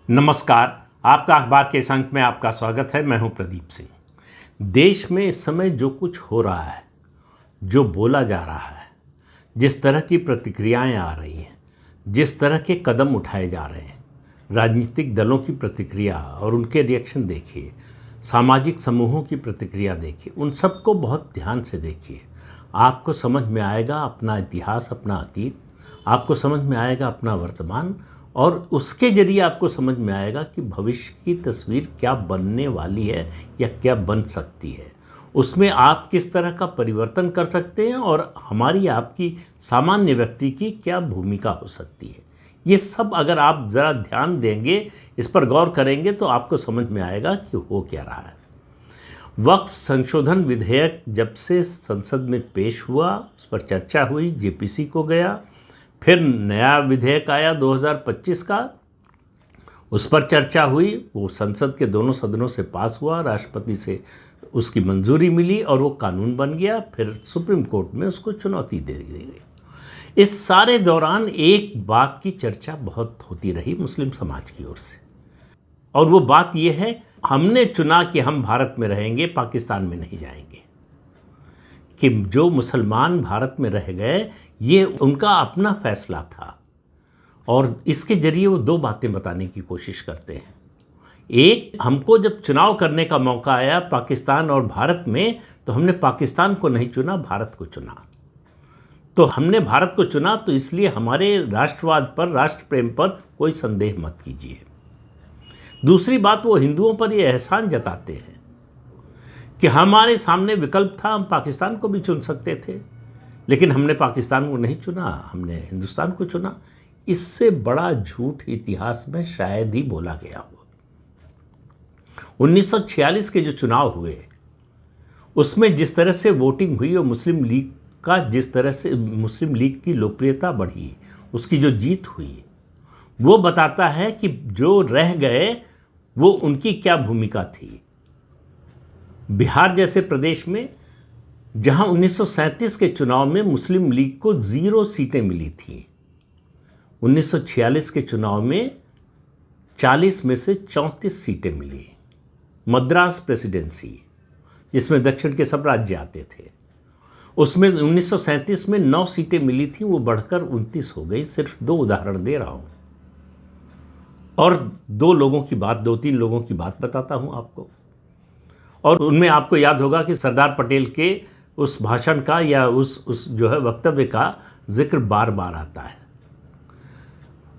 नमस्कार। आपका अखबार के इस अंक में आपका स्वागत है। मैं हूं प्रदीप सिंह। देश में इस समय जो कुछ हो रहा है, जो बोला जा रहा है, जिस तरह की प्रतिक्रियाएं आ रही हैं, जिस तरह के कदम उठाए जा रहे हैं, राजनीतिक दलों की प्रतिक्रिया और उनके रिएक्शन देखिए, सामाजिक समूहों की प्रतिक्रिया देखिए, उन सबको बहुत ध्यान से देखिए। आपको समझ में आएगा अपना इतिहास, अपना अतीत, आपको समझ में आएगा अपना वर्तमान, और उसके जरिए आपको समझ में आएगा कि भविष्य की तस्वीर क्या बनने वाली है या क्या बन सकती है। उसमें आप किस तरह का परिवर्तन कर सकते हैं और हमारी आपकी सामान्य व्यक्ति की क्या भूमिका हो सकती है। ये सब अगर आप ज़रा ध्यान देंगे, इस पर गौर करेंगे, तो आपको समझ में आएगा कि हो क्या रहा है। वक्फ संशोधन विधेयक जब से संसद में पेश हुआ, उस पर चर्चा हुई, जेपीसी को गया, फिर नया विधेयक आया 2025 का, उस पर चर्चा हुई, वो संसद के दोनों सदनों से पास हुआ, राष्ट्रपति से उसकी मंजूरी मिली और वो कानून बन गया। फिर सुप्रीम कोर्ट में उसको चुनौती दे दी गई। इस सारे दौरान एक बात की चर्चा बहुत होती रही मुस्लिम समाज की ओर से, और वो बात ये है, हमने चुना कि हम भारत में रहेंगे, पाकिस्तान में नहीं जाएंगे। कि जो मुसलमान भारत में रह गए, ये उनका अपना फैसला था। और इसके जरिए वो दो बातें बताने की कोशिश करते हैं। एक, हमको जब चुनाव करने का मौका आया पाकिस्तान और भारत में, तो हमने पाकिस्तान को नहीं चुना, भारत को चुना। तो हमने भारत को चुना, तो इसलिए हमारे राष्ट्रवाद पर, राष्ट्र प्रेम पर कोई संदेह मत कीजिए। दूसरी बात, वो हिंदुओं पर ये एहसान जताते हैं कि हमारे सामने विकल्प था, हम पाकिस्तान को भी चुन सकते थे, लेकिन हमने पाकिस्तान को नहीं चुना, हमने हिंदुस्तान को चुना। इससे बड़ा झूठ इतिहास में शायद ही बोला गया हो। 1946 के जो चुनाव हुए, उसमें जिस तरह से वोटिंग हुई और मुस्लिम लीग का जिस तरह से मुस्लिम लीग की लोकप्रियता बढ़ी, उसकी जो जीत हुई, वो बताता है कि जो रह गए वो उनकी क्या भूमिका थी। बिहार जैसे प्रदेश में, जहां 1937 के चुनाव में मुस्लिम लीग को 0 सीटें मिली थी, 1946 के चुनाव में 40 में से 34 सीटें मिली। मद्रास प्रेसिडेंसी, जिसमें दक्षिण के सब राज्य आते थे, उसमें 1937 में 9 सीटें मिली थी, वो बढ़कर 29 हो गई। सिर्फ 2 उदाहरण दे रहा हूं, और 2-3 लोगों की बात बताता हूं आपको। और उनमें आपको याद होगा कि सरदार पटेल के उस भाषण का या उस जो है वक्तव्य का जिक्र बार बार आता है।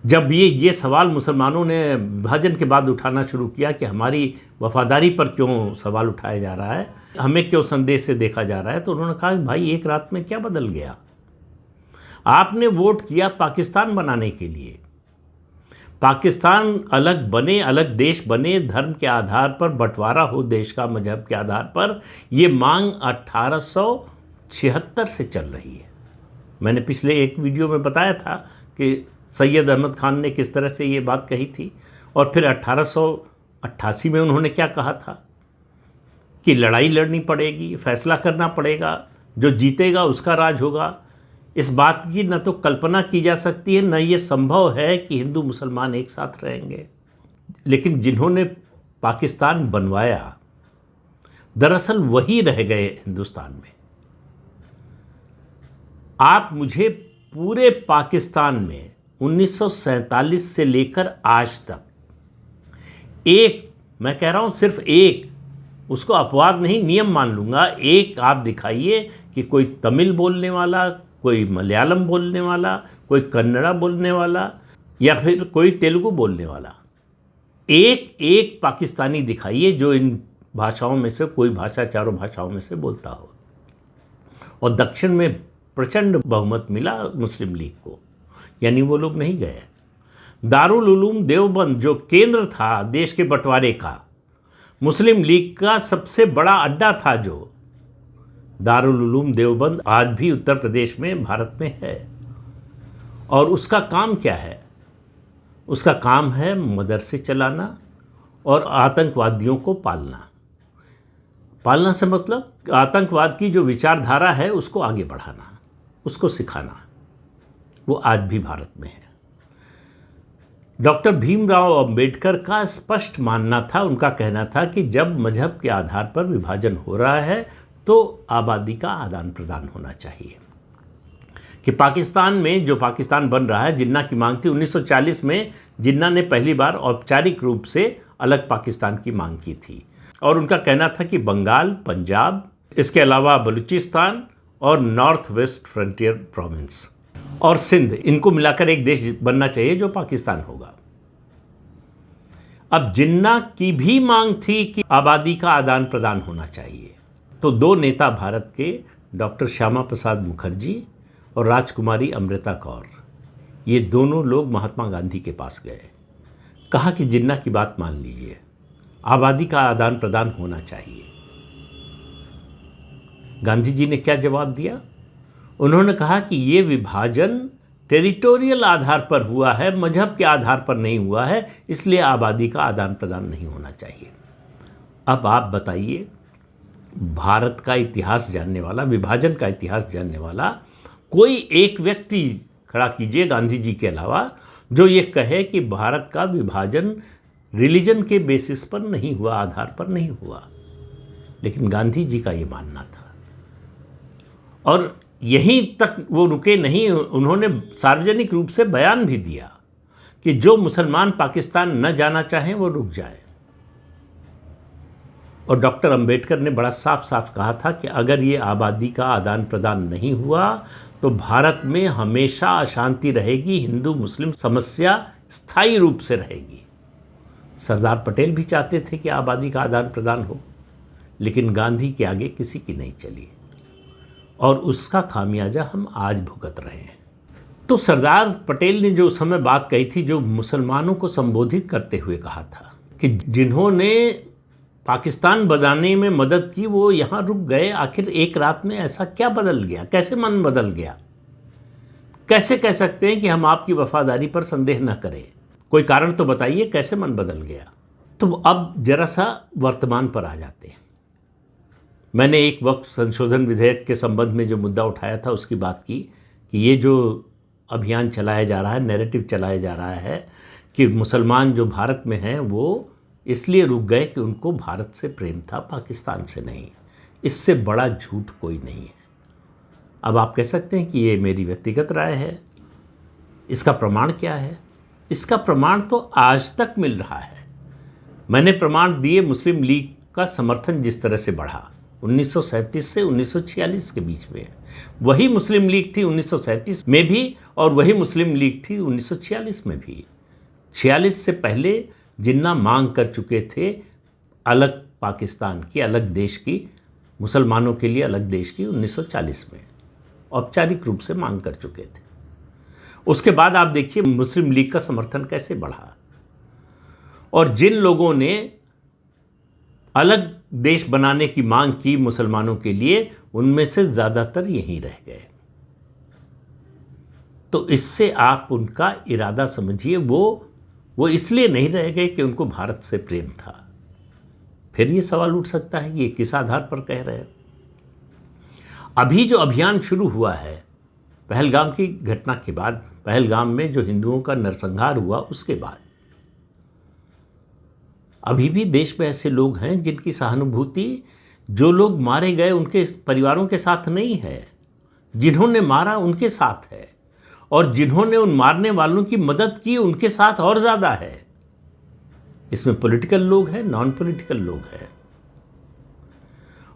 जब ये सवाल मुसलमानों ने विभाजन के बाद उठाना शुरू किया कि हमारी वफादारी पर क्यों सवाल उठाया जा रहा है, हमें क्यों संदेह से देखा जा रहा है, तो उन्होंने कहा कि भाई, एक रात में क्या बदल गया? आपने वोट किया पाकिस्तान बनाने के लिए। पाकिस्तान अलग बने, अलग देश बने, धर्म के आधार पर बंटवारा हो देश का, मजहब के आधार पर, ये मांग 1876 से चल रही है। मैंने पिछले एक वीडियो में बताया था कि सैयद अहमद खान ने किस तरह से ये बात कही थी, और फिर 1888 में उन्होंने क्या कहा था कि लड़ाई लड़नी पड़ेगी, फैसला करना पड़ेगा, जो जीतेगा उसका राज होगा। इस बात की न तो कल्पना की जा सकती है, न ये संभव है कि हिंदू मुसलमान एक साथ रहेंगे। लेकिन जिन्होंने पाकिस्तान बनवाया, दरअसल वही रह गए हिंदुस्तान में। आप मुझे पूरे पाकिस्तान में 1947 से लेकर आज तक एक, मैं कह रहा हूं सिर्फ एक, उसको अपवाद नहीं, नियम मान लूंगा, एक आप दिखाइए कि कोई तमिल बोलने वाला, कोई मलयालम बोलने वाला, कोई कन्नड़ा बोलने वाला, या फिर कोई तेलुगु बोलने वाला, एक पाकिस्तानी दिखाइए जो इन भाषाओं में से कोई भाषा, चारों भाषाओं में से बोलता हो। और दक्षिण में प्रचंड बहुमत मिला मुस्लिम लीग को, यानी वो लोग नहीं गए। दारुल उलूम देवबंद, जो केंद्र था देश के बंटवारे का, मुस्लिम लीग का सबसे बड़ा अड्डा था, जो दारुल उलूम देवबंद आज भी उत्तर प्रदेश में, भारत में है। और उसका काम क्या है? उसका काम है मदरसे चलाना और आतंकवादियों को पालना। पालना से मतलब आतंकवाद की जो विचारधारा है उसको आगे बढ़ाना, उसको सिखाना। वो आज भी भारत में है। डॉक्टर भीमराव अंबेडकर का स्पष्ट मानना था, उनका कहना था कि जब मजहब के आधार पर विभाजन हो रहा है तो आबादी का आदान प्रदान होना चाहिए। कि पाकिस्तान में जो पाकिस्तान बन रहा है, जिन्ना की मांग थी 1940 में, जिन्ना ने पहली बार औपचारिक रूप से अलग पाकिस्तान की मांग की थी और उनका कहना था कि बंगाल, पंजाब, इसके अलावा बलूचिस्तान और नॉर्थ वेस्ट फ्रंटियर प्रोविंस और सिंध, इनको मिलाकर एक देश बनना चाहिए जो पाकिस्तान होगा। अब जिन्ना की भी मांग थी कि आबादी का आदान प्रदान होना चाहिए। तो दो नेता भारत के, डॉक्टर श्यामा प्रसाद मुखर्जी और राजकुमारी अमृता कौर, ये दोनों लोग महात्मा गांधी के पास गए, कहा कि जिन्ना की बात मान लीजिए, आबादी का आदान प्रदान होना चाहिए। गांधी जी ने क्या जवाब दिया? उन्होंने कहा कि ये विभाजन टेरिटोरियल आधार पर हुआ है, मजहब के आधार पर नहीं हुआ है, इसलिए आबादी का आदान प्रदान नहीं होना चाहिए। अब आप बताइए, भारत का इतिहास जानने वाला, विभाजन का इतिहास जानने वाला कोई एक व्यक्ति खड़ा कीजिए गांधी जी के अलावा जो ये कहे कि भारत का विभाजन रिलीजन के बेसिस पर नहीं हुआ, आधार पर नहीं हुआ। लेकिन गांधी जी का ये मानना था और यहीं तक वो रुके नहीं, उन्होंने सार्वजनिक रूप से बयान भी दिया कि जो मुसलमान पाकिस्तान न जाना चाहें वो रुक जाए। और डॉक्टर अंबेडकर ने बड़ा साफ साफ कहा था कि अगर ये आबादी का आदान प्रदान नहीं हुआ तो भारत में हमेशा अशांति रहेगी, हिंदू मुस्लिम समस्या स्थायी रूप से रहेगी। सरदार पटेल भी चाहते थे कि आबादी का आदान प्रदान हो, लेकिन गांधी के आगे किसी की नहीं चली और उसका खामियाजा हम आज भुगत रहे हैं। तो सरदार पटेल ने जो उस समय बात कही थी, जो मुसलमानों को संबोधित करते हुए कहा था कि जिन्होंने पाकिस्तान बनाने में मदद की वो यहाँ रुक गए, आखिर एक रात में ऐसा क्या बदल गया, कैसे मन बदल गया? कैसे कह सकते हैं कि हम आपकी वफादारी पर संदेह न करें? कोई कारण तो बताइए, कैसे मन बदल गया? तो अब जरा सा वर्तमान पर आ जाते हैं। मैंने एक वक्त संशोधन विधेयक के संबंध में जो मुद्दा उठाया था उसकी बात की कि ये जो अभियान चलाया जा रहा है, नैरेटिव चलाया जा रहा है कि मुसलमान जो भारत में हैं वो इसलिए रुक गए कि उनको भारत से प्रेम था, पाकिस्तान से नहीं। इससे बड़ा झूठ कोई नहीं है। अब आप कह सकते हैं कि ये मेरी व्यक्तिगत राय है, इसका प्रमाण क्या है? इसका प्रमाण तो आज तक मिल रहा है। मैंने प्रमाण दिए, मुस्लिम लीग का समर्थन जिस तरह से बढ़ा 1937 से 1946 के बीच में, वही मुस्लिम लीग थी 1937 में भी और वही मुस्लिम लीग थी 1946 में भी। 46 से पहले जिन्ना मांग कर चुके थे अलग पाकिस्तान की, अलग देश की, मुसलमानों के लिए अलग देश की 1940 में औपचारिक रूप से मांग कर चुके थे। उसके बाद आप देखिए मुस्लिम लीग का समर्थन कैसे बढ़ा और जिन लोगों ने अलग देश बनाने की मांग की मुसलमानों के लिए, उनमें से ज़्यादातर यहीं रह गए। तो इससे आप उनका इरादा समझिए, वो इसलिए नहीं रह गए कि उनको भारत से प्रेम था। फिर ये सवाल उठ सकता है कि ये किस आधार पर कह रहे हैं? अभी जो अभियान शुरू हुआ है पहलगाम की घटना के बाद, पहलगाम में जो हिंदुओं का नरसंहार हुआ उसके बाद, अभी भी देश में ऐसे लोग हैं जिनकी सहानुभूति जो लोग मारे गए उनके परिवारों के साथ नहीं है, जिन्होंने मारा उनके साथ है और जिन्होंने उन मारने वालों की मदद की उनके साथ और ज़्यादा है। इसमें पॉलिटिकल लोग हैं, नॉन पॉलिटिकल लोग हैं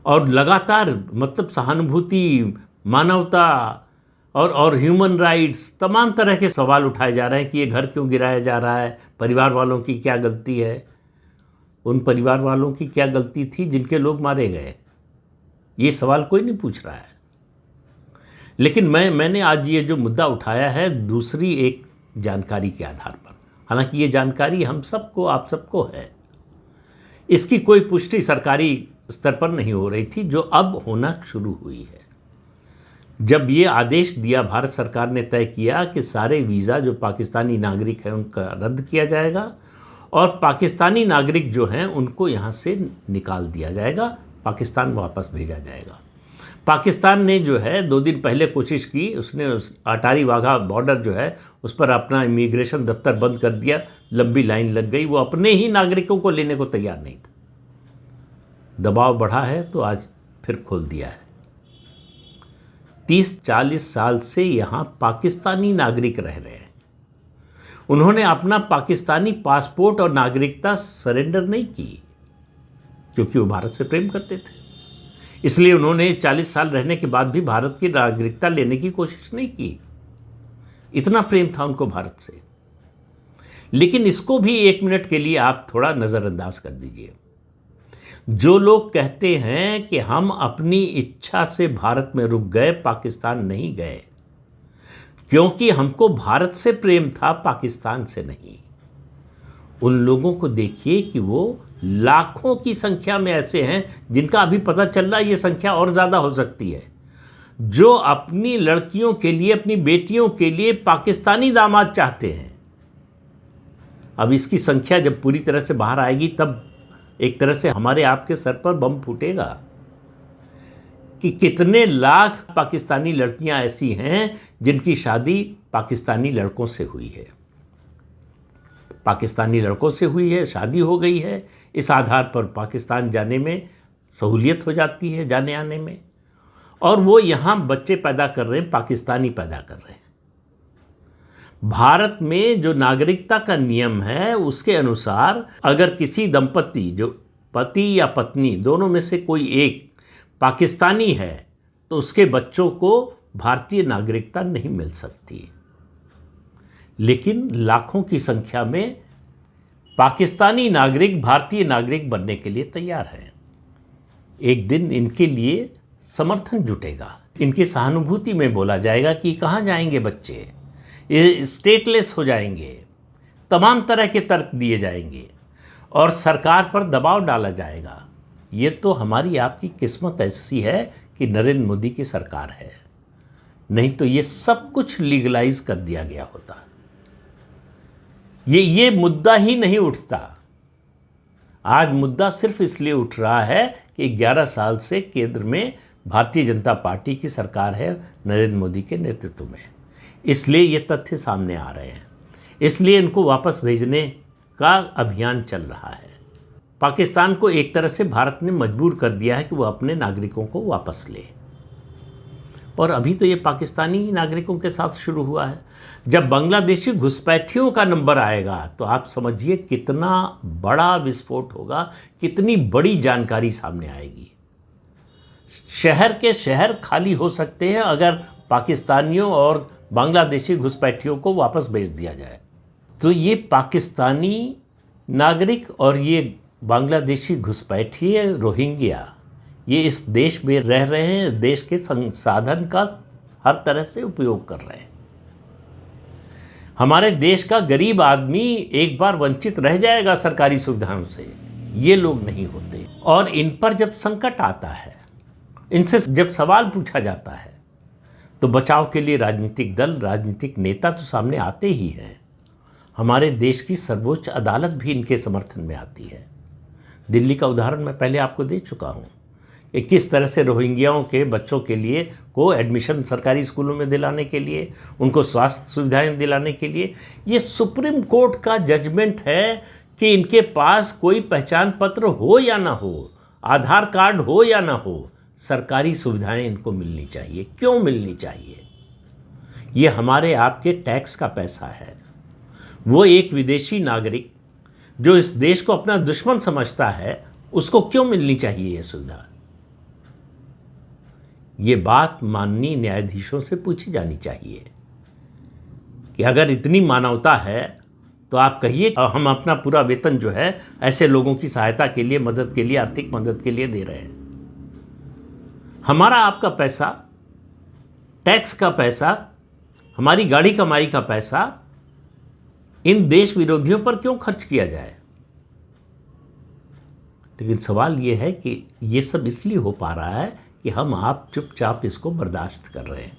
और लगातार मतलब सहानुभूति, मानवता और ह्यूमन राइट्स, तमाम तरह के सवाल उठाए जा रहे हैं कि ये घर क्यों गिराया जा रहा है, परिवार वालों की क्या गलती है। उन परिवार वालों की क्या गलती थी जिनके लोग मारे गए? ये सवाल कोई नहीं पूछ रहा है। लेकिन मैंने आज ये जो मुद्दा उठाया है दूसरी एक जानकारी के आधार पर, हालांकि ये जानकारी हम सबको, आप सबको है, इसकी कोई पुष्टि सरकारी स्तर पर नहीं हो रही थी, जो अब होना शुरू हुई है। जब ये आदेश दिया, भारत सरकार ने तय किया कि सारे वीज़ा जो पाकिस्तानी नागरिक हैं उनका रद्द किया जाएगा और पाकिस्तानी नागरिक जो हैं उनको यहाँ से निकाल दिया जाएगा, पाकिस्तान वापस भेजा जाएगा। पाकिस्तान ने जो है 2 दिन पहले कोशिश की, उसने उस अटारी वाघा बॉर्डर जो है उस पर अपना इमिग्रेशन दफ्तर बंद कर दिया, लंबी लाइन लग गई, वो अपने ही नागरिकों को लेने को तैयार नहीं था। दबाव बढ़ा है तो आज फिर खोल दिया है। 30-40 साल से यहाँ पाकिस्तानी नागरिक रह रहे हैं। उन्होंने अपना पाकिस्तानी पासपोर्ट और नागरिकता सरेंडर नहीं की, क्योंकि वो भारत से प्रेम करते थे। इसलिए उन्होंने 40 साल रहने के बाद भी भारत की नागरिकता लेने की कोशिश नहीं की। इतना प्रेम था उनको भारत से। लेकिन इसको भी 1 मिनट के लिए आप थोड़ा नज़रअंदाज कर दीजिए। जो लोग कहते हैं कि हम अपनी इच्छा से भारत में रुक गए, पाकिस्तान नहीं गए, क्योंकि हमको भारत से प्रेम था, पाकिस्तान से नहीं, उन लोगों को देखिए कि वो लाखों की संख्या में ऐसे हैं जिनका अभी पता चल रहा है ये संख्या और ज़्यादा हो सकती है, जो अपनी लड़कियों के लिए, अपनी बेटियों के लिए पाकिस्तानी दामाद चाहते हैं। अब इसकी संख्या जब पूरी तरह से बाहर आएगी तब एक तरह से हमारे आपके सर पर बम फूटेगा कि कितने लाख पाकिस्तानी लड़कियां ऐसी हैं जिनकी शादी पाकिस्तानी लड़कों से हुई है। पाकिस्तानी लड़कों से हुई है, शादी हो गई है, इस आधार पर पाकिस्तान जाने में सहूलियत हो जाती है, जाने आने में, और वो यहाँ बच्चे पैदा कर रहे हैं, पाकिस्तानी पैदा कर रहे हैं। भारत में जो नागरिकता का नियम है उसके अनुसार अगर किसी दंपति, जो पति या पत्नी दोनों में से कोई एक पाकिस्तानी है, तो उसके बच्चों को भारतीय नागरिकता नहीं मिल सकती। लेकिन लाखों की संख्या में पाकिस्तानी नागरिक भारतीय नागरिक बनने के लिए तैयार हैं। एक दिन इनके लिए समर्थन जुटेगा, इनकी सहानुभूति में बोला जाएगा कि कहाँ जाएंगे बच्चे, ये स्टेटलेस हो जाएंगे, तमाम तरह के तर्क दिए जाएंगे और सरकार पर दबाव डाला जाएगा। ये तो हमारी आपकी किस्मत ऐसी है कि नरेंद्र मोदी की सरकार है, नहीं तो ये सब कुछ लीगलाइज कर दिया गया होता। ये मुद्दा ही नहीं उठता। आज मुद्दा सिर्फ इसलिए उठ रहा है कि 11 साल से केंद्र में भारतीय जनता पार्टी की सरकार है नरेंद्र मोदी के नेतृत्व में, इसलिए ये तथ्य सामने आ रहे हैं, इसलिए इनको वापस भेजने का अभियान चल रहा है। पाकिस्तान को एक तरह से भारत ने मजबूर कर दिया है कि वो अपने नागरिकों को वापस ले, और अभी तो ये पाकिस्तानी नागरिकों के साथ शुरू हुआ है। जब बांग्लादेशी घुसपैठियों का नंबर आएगा तो आप समझिए कितना बड़ा विस्फोट होगा, कितनी बड़ी जानकारी सामने आएगी। शहर के शहर खाली हो सकते हैं अगर पाकिस्तानियों और बांग्लादेशी घुसपैठियों को वापस भेज दिया जाए। तो ये पाकिस्तानी नागरिक और ये बांग्लादेशी घुसपैठी रोहिंग्या, ये इस देश में रह रहे हैं, देश के संसाधन का हर तरह से उपयोग कर रहे हैं। हमारे देश का गरीब आदमी एक बार वंचित रह जाएगा सरकारी सुविधाओं से, ये लोग नहीं होते। और इन पर जब संकट आता है, इनसे जब सवाल पूछा जाता है, तो बचाव के लिए राजनीतिक दल, राजनीतिक नेता तो सामने आते ही हैं। हमारे देश की सर्वोच्च अदालत भी इनके समर्थन में आती है। दिल्ली का उदाहरण मैं पहले आपको दे चुका हूँ कि किस तरह से रोहिंग्याओं के बच्चों के लिए को एडमिशन सरकारी स्कूलों में दिलाने के लिए, उनको स्वास्थ्य सुविधाएं दिलाने के लिए, ये सुप्रीम कोर्ट का जजमेंट है कि इनके पास कोई पहचान पत्र हो या ना हो, आधार कार्ड हो या ना हो, सरकारी सुविधाएं इनको मिलनी चाहिए। क्यों मिलनी चाहिए? ये हमारे आपके टैक्स का पैसा है। वो एक विदेशी नागरिक जो इस देश को अपना दुश्मन समझता है, उसको क्यों मिलनी चाहिए ये सुविधा? ये बात माननीय न्यायाधीशों से पूछी जानी चाहिए कि अगर इतनी मानवता है तो आप कहिए हम अपना पूरा वेतन जो है ऐसे लोगों की सहायता के लिए, मदद के लिए, आर्थिक मदद के लिए दे रहे हैं। हमारा आपका पैसा, टैक्स का पैसा, हमारी गाड़ी कमाई का पैसा इन देश विरोधियों पर क्यों खर्च किया जाए? लेकिन सवाल ये है कि ये सब इसलिए हो पा रहा है कि हम आप चुपचाप इसको बर्दाश्त कर रहे हैं।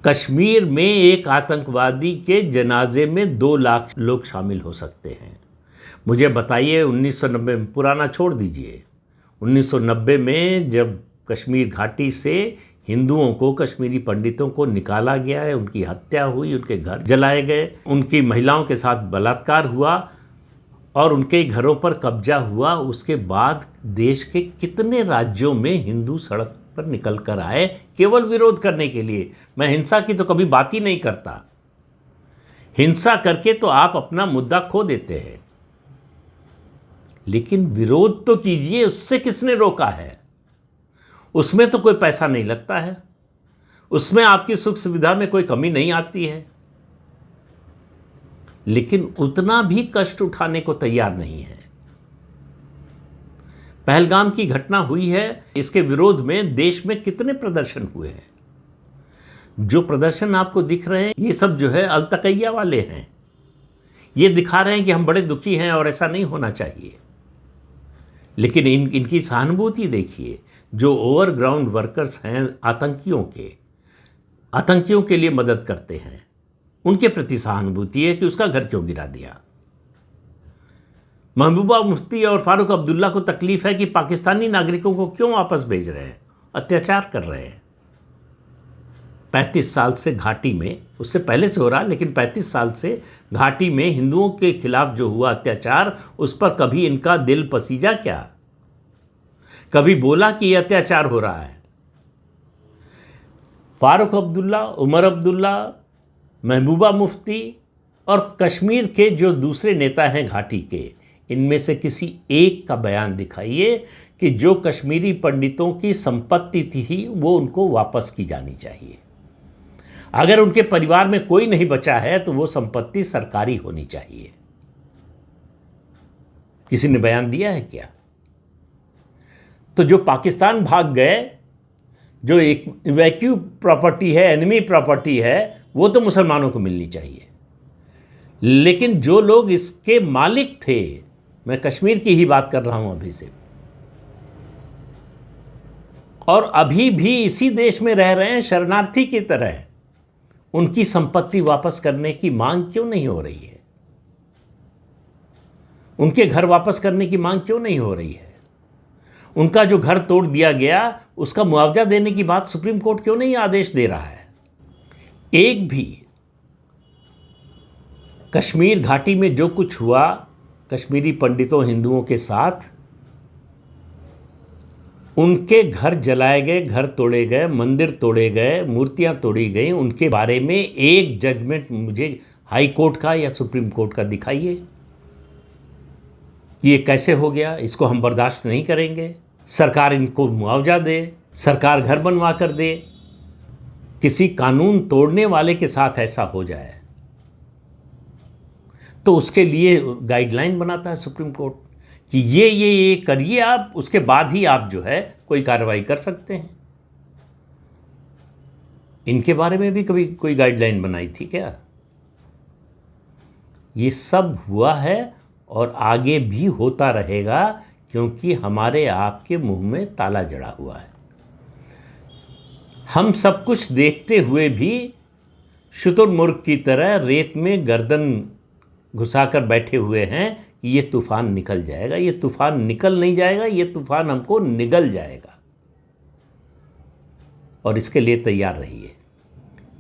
कश्मीर में एक आतंकवादी के जनाजे में 2 लाख लोग शामिल हो सकते हैं। मुझे बताइए 1990 में, पुराना छोड़ दीजिए, 1990 में जब कश्मीर घाटी से हिंदुओं को, कश्मीरी पंडितों को निकाला गया है, उनकी हत्या हुई, उनके घर जलाए गए, उनकी महिलाओं के साथ बलात्कार हुआ और उनके घरों पर कब्जा हुआ, उसके बाद देश के कितने राज्यों में हिंदू सड़क पर निकल कर आए केवल विरोध करने के लिए। मैं हिंसा की तो कभी बात ही नहीं करता। हिंसा करके तो आप अपना मुद्दा खो देते हैं, लेकिन विरोध तो कीजिए। उससे किसने रोका है? उसमें तो कोई पैसा नहीं लगता है, उसमें आपकी सुख सुविधा में कोई कमी नहीं आती है, लेकिन उतना भी कष्ट उठाने को तैयार नहीं है। पहलगाम की घटना हुई है, इसके विरोध में देश में कितने प्रदर्शन हुए हैं। जो प्रदर्शन आपको दिख रहे हैं, ये सब जो है अलतकैया वाले हैं। ये दिखा रहे हैं कि हम बड़े दुखी हैं और ऐसा नहीं होना चाहिए, लेकिन इनकी सहानुभूति देखिए। जो ओवरग्राउंड वर्कर्स हैं आतंकियों के लिए मदद करते हैं, उनके प्रति सहानुभूति है कि उसका घर क्यों गिरा दिया। महबूबा मुफ्ती और फारूक अब्दुल्ला को तकलीफ है कि पाकिस्तानी नागरिकों को क्यों वापस भेज रहे हैं, अत्याचार कर रहे हैं। 35 साल से घाटी में, उससे पहले से हो रहा, लेकिन 35 साल से घाटी में हिंदुओं के खिलाफ जो हुआ अत्याचार, उस पर कभी इनका दिल पसीजा क्या? कभी बोला कि यह अत्याचार हो रहा है? फारूक अब्दुल्ला, उमर अब्दुल्ला, महबूबा मुफ्ती और कश्मीर के जो दूसरे नेता हैं घाटी के, इनमें से किसी एक का बयान दिखाइए कि जो कश्मीरी पंडितों की संपत्ति थी वो उनको वापस की जानी चाहिए। अगर उनके परिवार में कोई नहीं बचा है तो वो संपत्ति सरकारी होनी चाहिए। किसी ने बयान दिया है क्या? तो जो पाकिस्तान भाग गए, जो एक वैक्यू प्रॉपर्टी है, एनिमी प्रॉपर्टी है, वो तो मुसलमानों को मिलनी चाहिए। लेकिन जो लोग इसके मालिक थे, मैं कश्मीर की ही बात कर रहा हूं अभी से, और अभी भी इसी देश में रह रहे हैं शरणार्थी की तरह, उनकी संपत्ति वापस करने की मांग क्यों नहीं हो रही है? उनके घर वापस करने की मांग क्यों नहीं हो रही है? उनका जो घर तोड़ दिया गया, उसका मुआवजा देने की बात सुप्रीम कोर्ट क्यों नहीं आदेश दे रहा है? एक भी कश्मीर घाटी में जो कुछ हुआ कश्मीरी पंडितों, हिंदुओं के साथ, उनके घर जलाए गए, घर तोड़े गए, मंदिर तोड़े गए, मूर्तियां तोड़ी गई, उनके बारे में एक जजमेंट मुझे हाई कोर्ट का या सुप्रीम कोर्ट का दिखाइए। ये कैसे हो गया? इसको हम बर्दाश्त नहीं करेंगे। सरकार इनको मुआवजा दे, सरकार घर बनवा कर दे। किसी कानून तोड़ने वाले के साथ ऐसा हो जाए तो उसके लिए गाइडलाइन बनाता है सुप्रीम कोर्ट कि ये करिए आप, उसके बाद ही आप जो है कोई कार्रवाई कर सकते हैं। इनके बारे में भी कभी कोई गाइडलाइन बनाई थी क्या? ये सब हुआ है और आगे भी होता रहेगा, क्योंकि हमारे आपके मुंह में ताला जड़ा हुआ है। हम सब कुछ देखते हुए भी शुतुरमुर्ग की तरह रेत में गर्दन घुसाकर बैठे हुए हैं कि ये तूफान निकल जाएगा। ये तूफान निकल नहीं जाएगा, ये तूफान हमको निगल जाएगा। और इसके लिए तैयार रहिए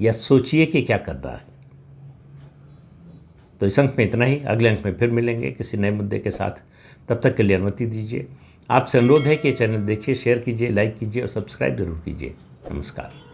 या सोचिए कि क्या करना है। तो इस अंक में इतना ही। अगले अंक में फिर मिलेंगे किसी नए मुद्दे के साथ। तब तक के लिए अनुमति दीजिए। आपसे अनुरोध है कि ये चैनल देखिए, शेयर कीजिए, लाइक कीजिए और सब्सक्राइब जरूर कीजिए। नमस्कार।